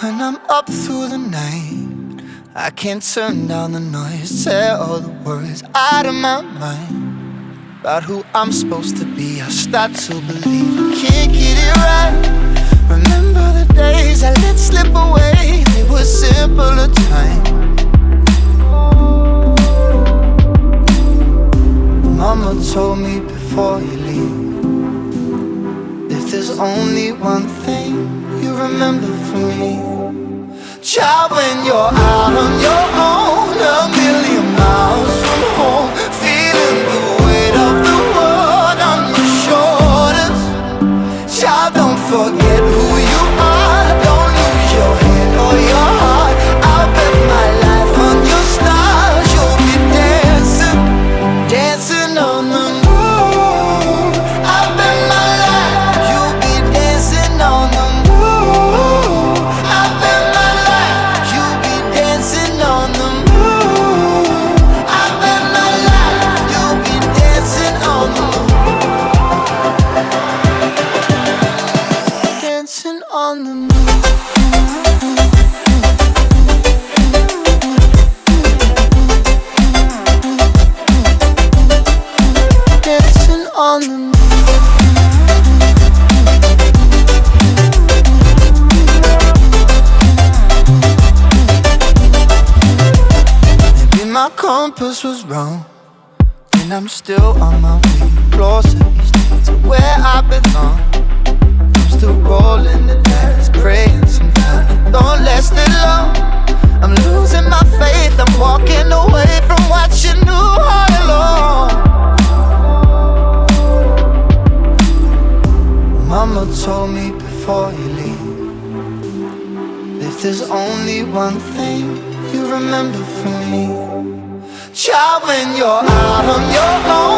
When I'm up through the night, I can't turn down the noise. Say all the words out of my mind about who I'm supposed to be. I start to believe I can't get it right. Remember the days I let slip away. They were simpler times. Mama told me before you leave, if there's only one thing you remember from me, child, when you're out on your own, a million miles from home, feeling the weight of the world on your shoulders, child, don't forget who you are. Don't lose your head or your heart. I'll bet my life on your stars. You'll be dancing, dancing on the moon. I'll bet my life you'll be dancing on the moon. I'll bet my life you'll be dancing on the moon. I'll bet my life you'll be dancing on the moon. Dancing on the moon. Dancing on the moon. Maybe my compass was wrong, and I'm still on my way closer each day to where I belong. I'm still rolling the dice, praying sometimes it don't last that long. I'm losing my faith, I'm walking away from what you knew all along. Mama told me before you leave, if there's only one thing you remember from me, child, when you're out on your own,